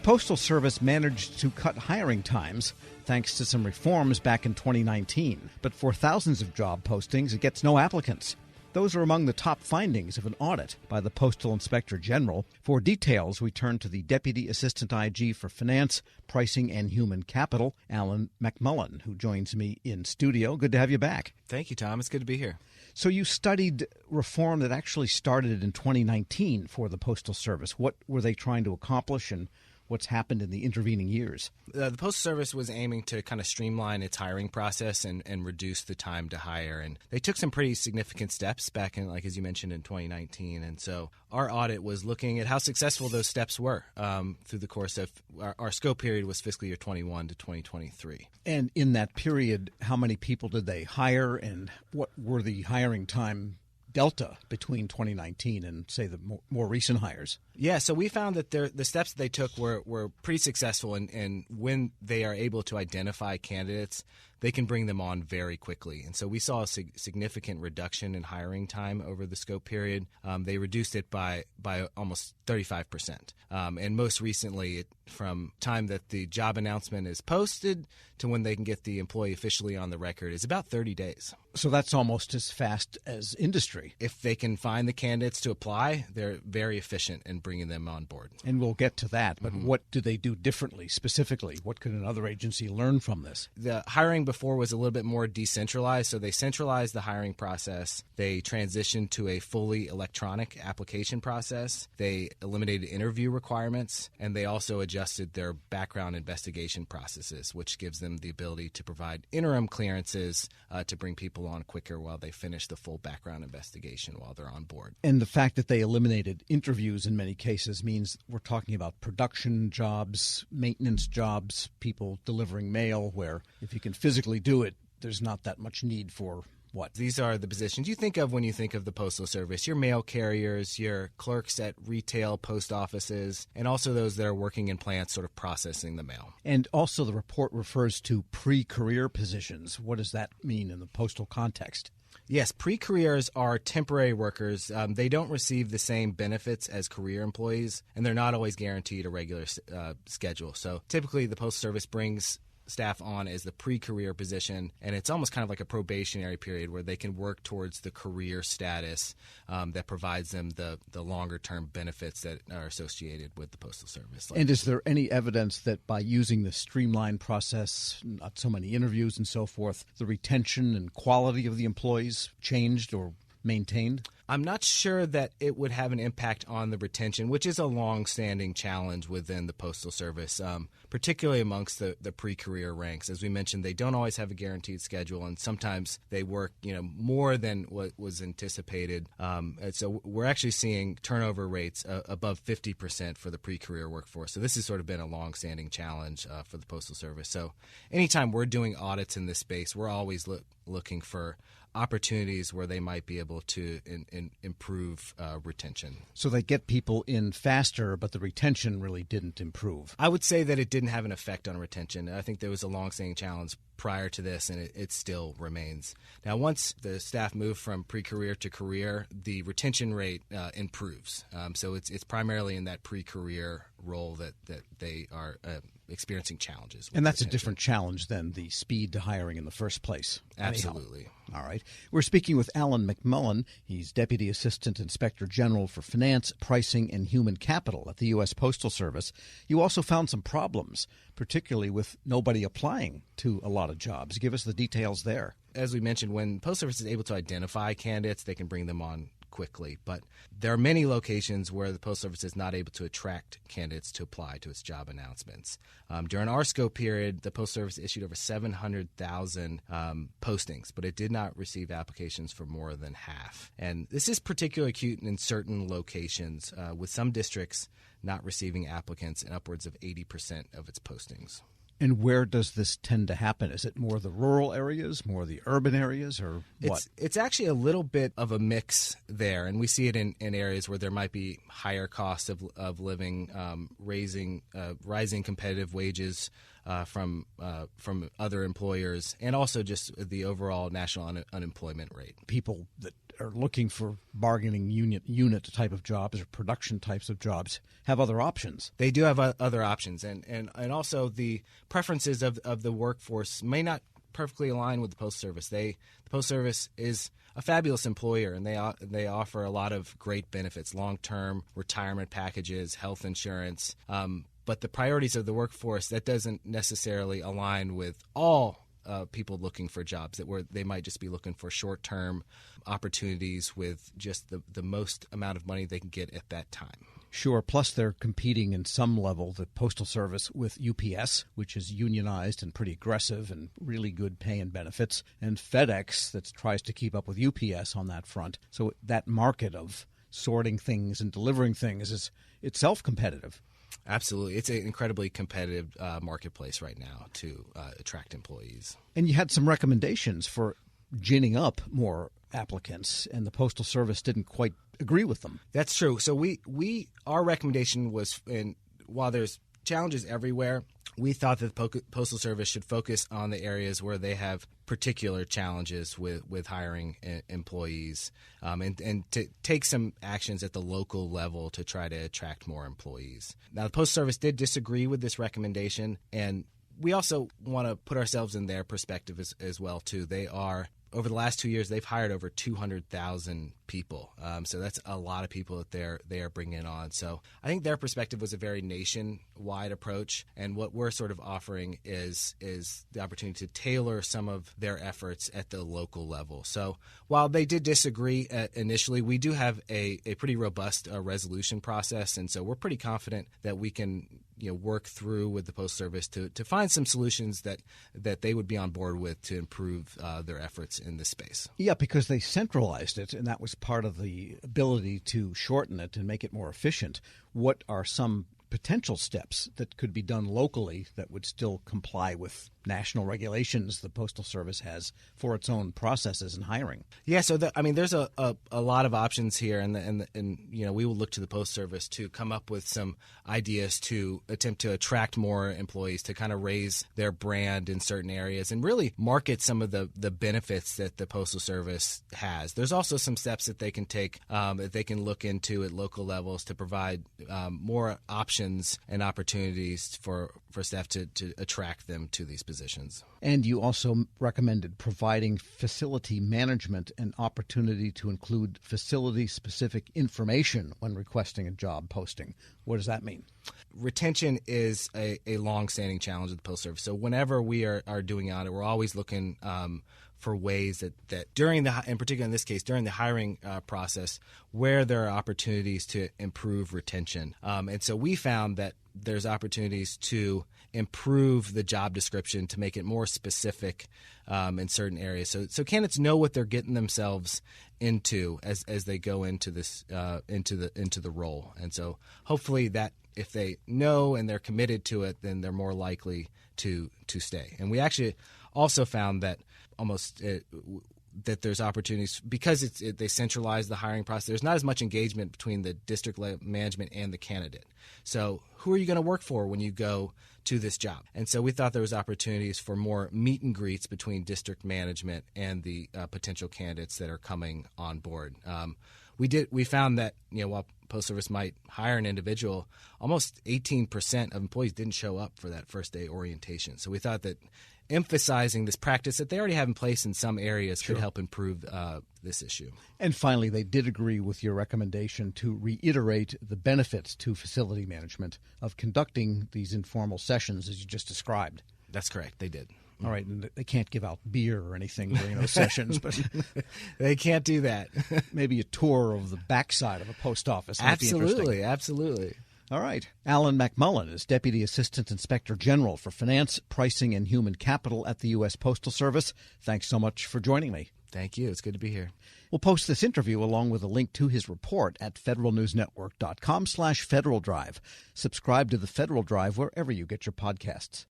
Postal Service managed to cut hiring times thanks to some reforms back in 2019. But for thousands of job postings, it gets no applicants. Those are among the top findings of an audit by the Postal Inspector General. For details, we turn to the Deputy Assistant IG for Finance, Pricing and Human Capital, Alan MacMullin, who joins me in studio. Good to have you back. Thank you, Tom. It's good to be here. So you studied reform that actually started in 2019 for the Postal Service. What were they trying to accomplish, and what's happened in the intervening years? The Postal Service was aiming to kind of streamline its hiring process and reduce the time to hire. And they took some pretty significant steps back in, like as you mentioned, in 2019. And so our audit was looking at how successful those steps were through the course of our scope period was fiscal year 21 to 2023. And in that period, how many people did they hire, and what were the hiring time delta between 2019 and, say, the more recent hires? Yeah, so we found that the steps that they took were pretty successful, and when they are able to identify candidates, they can bring them on very quickly. And so we saw a significant reduction in hiring time over the scope period. They reduced it by almost 35%. And most recently, from time that the job announcement is posted to when they can get the employee officially on the record is about 30 days. So that's almost as fast as industry. If they can find the candidates to apply, they're very efficient in bringing them on board. And we'll get to that. But what do they do differently, specifically? What could another agency learn from this? The hiring before was a little bit more decentralized, so they centralized the hiring process. They transitioned to a fully electronic application process. They eliminated interview requirements, and they also adjusted their background investigation processes, which gives them the ability to provide interim clearances to bring people on quicker while they finish the full background investigation while they're on board. And the fact that they eliminated interviews in many cases means we're talking about production jobs, maintenance jobs, people delivering mail, where if you can physically do it, there's not that much need for what? These are the positions you think of when you think of the Postal Service: your mail carriers, your clerks at retail post offices, and also those that are working in plants sort of processing the mail. And also the report refers to pre-career positions. What does that mean in the postal context? Yes, pre-careers are temporary workers. They don't receive the same benefits as career employees, and they're not always guaranteed a regular schedule. So typically the Postal Service brings staff on as the pre-career position, and it's almost kind of like a probationary period where they can work towards the career status that provides them the longer-term benefits that are associated with the Postal Service. And is there any evidence that by using the streamlined process, not so many interviews and so forth, the retention and quality of the employees changed or maintained? I'm not sure that it would have an impact on the retention, which is a long-standing challenge within the Postal Service, particularly amongst the pre-career ranks. As we mentioned, they don't always have a guaranteed schedule, and sometimes they work more than what was anticipated. And so we're actually seeing turnover rates above 50% for the pre-career workforce. So this has sort of been a long-standing challenge for the Postal Service. So anytime we're doing audits in this space, we're always looking for opportunities where they might be able to improve retention. So they get people in faster, but the retention really didn't improve. I would say that it didn't have an effect on retention. I think there was a long-standing challenge prior to this, and it still remains. Now, once the staff move from pre-career to career, the retention rate improves. So it's primarily in that pre-career role that they are experiencing challenges. And that's retention. A different challenge than the speed to hiring in the first place. Absolutely. Anyhow. All right. We're speaking with Alan MacMullin. He's Deputy Assistant Inspector General for Finance, Pricing and Human Capital at the U.S. Postal Service. You also found some problems, particularly with nobody applying to a lot of jobs. Give us the details there. As we mentioned, when Postal Service is able to identify candidates, they can bring them on quickly. But there are many locations where the Postal Service is not able to attract candidates to apply to its job announcements. During our scope period, the Postal Service issued over 700,000 postings, but it did not receive applications for more than half. And this is particularly acute in certain locations, with some districts not receiving applicants in upwards of 80% of its postings. And where does this tend to happen? Is it more the rural areas, more the urban areas, or what? It's actually a little bit of a mix there, and we see it in areas where there might be higher costs of living, rising competitive wages from other employers, and also just the overall national unemployment rate. People that are looking for bargaining unit type of jobs or production types of jobs have other options. They do have other options, and also the preferences of the workforce may not perfectly align with the Postal Service. The Postal Service is a fabulous employer, and they offer a lot of great benefits, long-term retirement packages, health insurance. But the priorities of the workforce, that doesn't necessarily align with all people looking for jobs, they might just be looking for short-term opportunities with just the most amount of money they can get at that time. Sure. Plus, they're competing in some level, the Postal Service, with UPS, which is unionized and pretty aggressive and really good pay and benefits, and FedEx that tries to keep up with UPS on that front. So that market of sorting things and delivering things is itself competitive. Absolutely. It's an incredibly competitive marketplace right now to attract employees. And you had some recommendations for ginning up more applicants, and the Postal Service didn't quite agree with them. That's true. So our recommendation was, and while there's challenges everywhere, we thought that the Postal Service should focus on the areas where they have particular challenges with hiring employees, and to take some actions at the local level to try to attract more employees. Now, the Postal Service did disagree with this recommendation, and we also want to put ourselves in their perspective as well, too. Over the last 2 years, they've hired over 200,000 people. So that's a lot of people that they are bringing on. So I think their perspective was a very nationwide approach. And what we're sort of offering is the opportunity to tailor some of their efforts at the local level. So while they did disagree initially, we do have a pretty robust resolution process. And so we're pretty confident that we can work through with the Postal Service to find some solutions that they would be on board with to improve their efforts in this space. Yeah, because they centralized it, and that was part of the ability to shorten it and make it more efficient. What are some potential steps that could be done locally that would still comply with national regulations the Postal Service has for its own processes and hiring? Yeah, so there's a lot of options here, and we will look to the Postal Service to come up with some ideas to attempt to attract more employees, to kind of raise their brand in certain areas and really market some of the benefits that the Postal Service has. There's also some steps that they can take that they can look into at local levels to provide more options and opportunities for staff to attract them to these positions. And you also recommended providing facility management an opportunity to include facility-specific information when requesting a job posting. What does that mean? Retention is a long-standing challenge of the Postal Service. So whenever we are doing audit, we're always looking for ways that during in particular in this case, during the hiring process, where there are opportunities to improve retention. And so we found that there's opportunities to improve the job description to make it more specific in certain areas. So candidates know what they're getting themselves into as they go into this into the role. And so hopefully that if they know and they're committed to it, then they're more likely to stay. And we actually also found that that there's opportunities because they centralize the hiring process. There's not as much engagement between the district management and the candidate. So who are you going to work for when you go to this job? And so we thought there was opportunities for more meet and greets between district management and the potential candidates that are coming on board. We found that while Postal Service might hire an individual, almost 18% of employees didn't show up for that first day orientation. So we thought that emphasizing this practice that they already have in place in some areas could help improve this issue. And finally, they did agree with your recommendation to reiterate the benefits to facility management of conducting these informal sessions as you just described. That's correct. They did. All right, and they can't give out beer or anything during those sessions, but they can't do that. Maybe a tour of the backside of a post office. Absolutely. All right. Alan MacMullin is Deputy Assistant Inspector General for Finance, Pricing, and Human Capital at the U.S. Postal Service. Thanks so much for joining me. Thank you. It's good to be here. We'll post this interview along with a link to his report at federalnewsnetwork.com/Federal Drive. Subscribe to the Federal Drive wherever you get your podcasts.